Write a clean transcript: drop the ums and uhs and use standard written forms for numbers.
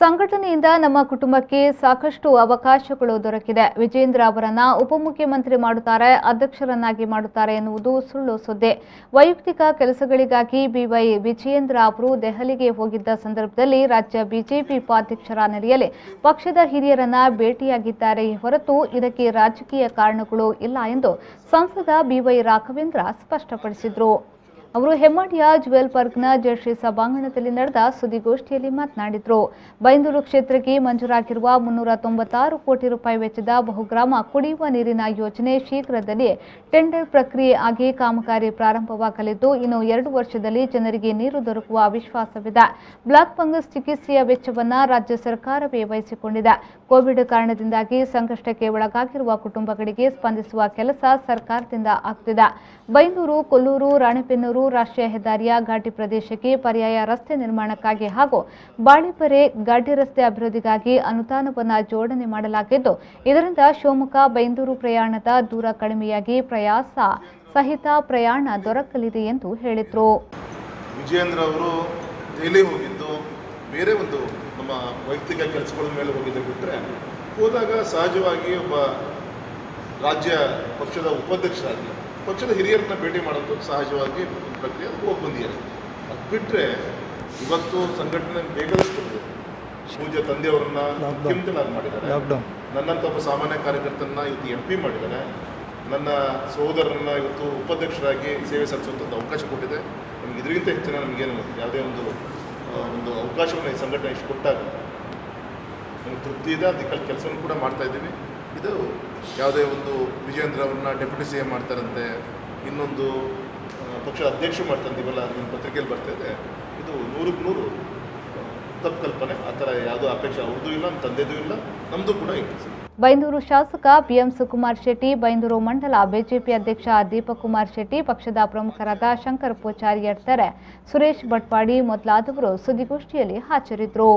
ಸಂಘಟನೆಯಿಂದ ನಮ್ಮ ಕುಟುಂಬಕ್ಕೆ ಸಾಕಷ್ಟು ಅವಕಾಶಗಳು ದೊರಕಿದೆ. ವಿಜೇಂದ್ರ ಅವರನ್ನ ಉಪಮುಖ್ಯಮಂತ್ರಿ ಮಾಡುತ್ತಾರೆ, ಅಧ್ಯಕ್ಷರನ್ನಾಗಿ ಮಾಡುತ್ತಾರೆ ಎನ್ನುವುದು ಸುಳ್ಳು ಸುದ್ದಿ. ವೈಯಕ್ತಿಕ ಕೆಲಸಗಳಿಗಾಗಿ ಬಿವೈ ವಿಜಯೇಂದ್ರ ಅವರು ದೆಹಲಿಗೆ ಹೋಗಿದ್ದ ಸಂದರ್ಭದಲ್ಲಿ ರಾಜ್ಯ ಬಿಜೆಪಿ ಉಪಾಧ್ಯಕ್ಷರ ನೆಲೆಯಲ್ಲಿ ಪಕ್ಷದ ಹಿರಿಯರನ್ನ ಭೇಟಿಯಾಗಿದ್ದಾರೆ ಹೊರತು ಇದಕ್ಕೆ ರಾಜಕೀಯ ಕಾರಣಗಳು ಇಲ್ಲ ಎಂದು ಸಂಸದ ಬಿವೈ ರಾಘವೇಂದ್ರ ಸ್ಪಷ್ಟಪಡಿಸಿದರು. ಅವರು ಹೆಮ್ಮಾಡಿಯ ಜುವೆಲ್ ಪಾರ್ಕ್ನ ಜಯಶ್ರೀ ಸಭಾಂಗಣದಲ್ಲಿ ನಡೆದ ಸುದ್ದಿಗೋಷ್ಠಿಯಲ್ಲಿ ಮಾತನಾಡಿದರು. ಬೈಂದೂರು ಕ್ಷೇತ್ರಕ್ಕೆ ಮಂಜೂರಾಗಿರುವ 396 ಕೋಟಿ ರೂಪಾಯಿ ವೆಚ್ಚದ ಬಹುಗ್ರಾಮ ಕುಡಿಯುವ ನೀರಿನ ಯೋಜನೆ ಶೀಘ್ರದಲ್ಲೇ ಟೆಂಡರ್ ಪ್ರಕ್ರಿಯೆ ಆಗಿ ಕಾಮಗಾರಿ ಪ್ರಾರಂಭವಾಗಲಿದ್ದು ಇನ್ನು 2 ವರ್ಷದಲ್ಲಿ ಜನರಿಗೆ ನೀರು ದೊರಕುವ ವಿಶ್ವಾಸವಿದೆ. ಬ್ಲಾಕ್ ಫಂಗಸ್ ಚಿಕಿತ್ಸೆಯ ವೆಚ್ಚವನ್ನು ರಾಜ್ಯ ಸರ್ಕಾರವೇ ವಹಿಸಿಕೊಂಡಿದೆ. ಕೋವಿಡ್ ಕಾರಣದಿಂದಾಗಿ ಸಂಕಷ್ಟಕ್ಕೆ ಒಳಗಾಗಿರುವ ಕುಟುಂಬಗಳಿಗೆ ಸ್ಪಂದಿಸುವ ಕೆಲಸ ಸರ್ಕಾರದಿಂದ ಆಗುತ್ತಿದೆ. ಬೈಂದೂರು, ಕೊಲ್ಲೂರು, ರಾಣೆಬೆನ್ನೂರು ರಾಷ್ಟ್ರೀಯ ಹೆದ್ದಾರಿಯ ಘಾಟಿ ಪ್ರದೇಶಕ್ಕೆ ಪರ್ಯಾಯ ರಸ್ತೆ ನಿರ್ಮಾಣಕ್ಕಾಗಿ ಹಾಗೂ ಬಾಳಿಪರೆ ಘಾಟಿ ರಸ್ತೆ ಅಭಿವೃದ್ಧಿಗಾಗಿ ಅನುದಾನವನ್ನು ಜೋಡಣೆ ಮಾಡಲಾಗಿದ್ದು ಇದರಿಂದ ಶಿವಮೊಗ್ಗ ಬೈಂದೂರು ಪ್ರಯಾಣದ ದೂರ ಕಡಿಮೆಯಾಗಿ ಪ್ರಯಾಸ ಸಹಿತ ಪ್ರಯಾಣ ದೊರಕಲಿದೆ ಎಂದು ಹೇಳಿದರು. ವಿಜಯೇಂದ್ರ ಅವರು ದೆಹಲಿ ಹೋಗಿದ್ದು ಬೇರೆ ಒಂದು ನಮ್ಮ ವೈಯಕ್ತಿಕ ಕೆಲಸಗಳ ಮೇಲೆ ಹೋಗಿದ್ದು ಬಿಟ್ಟರೆ ಹೋದಾಗ ಸಹಜವಾಗಿ ಒಬ್ಬ ರಾಜ್ಯ ಪಕ್ಷದ ಉಪಾಧ್ಯಕ್ಷರಾಗಿ ಪಕ್ಷದ ಹಿರಿಯರನ್ನ ಭೇಟಿ ಮಾಡೋದು ಸಹಜವಾಗಿ ಪ್ರಕ್ರಿಯೆ ಹೋಗಿ ಬಂದಿದ್ದಾರೆ. ಅದು ಬಿಟ್ಟರೆ ಇವತ್ತು ಸಂಘಟನೆ ಬೇಕಾದಷ್ಟು ಪೂಜ್ಯ ತಂದೆಯವರನ್ನ ಮುಖ್ಯಮಂತ್ರಿಗಳಾಗಿ ಮಾಡಿದ್ದಾರೆ. ನನ್ನಂಥ ಒಬ್ಬ ಸಾಮಾನ್ಯ ಕಾರ್ಯಕರ್ತರನ್ನ ಇವತ್ತು MP ಮಾಡಿದ್ದಾರೆ. ನನ್ನ ಸಹೋದರರನ್ನ ಇವತ್ತು ಉಪಾಧ್ಯಕ್ಷರಾಗಿ ಸೇವೆ ಸಲ್ಲಿಸುವಂಥದ್ದು ಅವಕಾಶ ಕೊಟ್ಟಿದೆ. ನಮಗೆ ಇದರಿಂದ ಹೆಚ್ಚಿನ ನಮಗೇನು ಯಾವುದೇ ಒಂದು ಅವಕಾಶವನ್ನು ಈ ಸಂಘಟನೆ ಇಷ್ಟು ಕೊಟ್ಟಾಗ ನಮಗೆ ತೃಪ್ತಿ ಇದೆ. ಅದಕ್ಕೆ ಕೆಲಸವನ್ನು ಕೂಡ ಮಾಡ್ತಾ ಇದ್ದೀವಿ. ಇದು ಯಾವುದೇ ಒಂದು ವಿಜಯೇಂದ್ರ ಅವ್ರನ್ನ ಡೆಪ್ಯೂಟಿ CM ಮಾಡ್ತಾರಂತೆ, ಇನ್ನೊಂದು ಪಕ್ಷದ ಅಧ್ಯಕ್ಷ ಮಾಡ್ತಾರಂತೆ, ಇವೆಲ್ಲ ನಿಮ್ಮ ಪತ್ರಿಕೆಯಲ್ಲಿ ಬರ್ತಾಯಿದೆ. ಇದು 100ಕ್ಕೆ 100 ತಪ್ಪು ಕಲ್ಪನೆ. ಆ ಥರ ಯಾವುದೋ ಅಪೇಕ್ಷೆ ಅವ್ರದ್ದು ಇಲ್ಲ, ನಮ್ಮ ತಂದೆದೂ ಇಲ್ಲ, ನಮ್ಮದು ಕೂಡ ಇಲ್ಲ. ಬೈಂದೂರು ಶಾಸಕ BM ಸುಕುಮಾರ್ ಶೆಟ್ಟಿ, ಬೈಂದೂರು ಮಂಡಲ ಬಿಜೆಪಿ ಅಧ್ಯಕ್ಷ ದೀಪಕ್ ಕುಮಾರ್ ಶೆಟ್ಟಿ, ಪಕ್ಷದ ಪ್ರಮುಖರಾದ ಶಂಕರ್ ಪೂಜಾರಿ ಎಡ್ತಾರೆ, ಸುರೇಶ್ ಭಟ್ಪಾಡಿ ಮೊದಲಾದವರು ಸುದ್ದಿಗೋಷ್ಠಿಯಲ್ಲಿ ಹಾಜರಿದ್ದರು.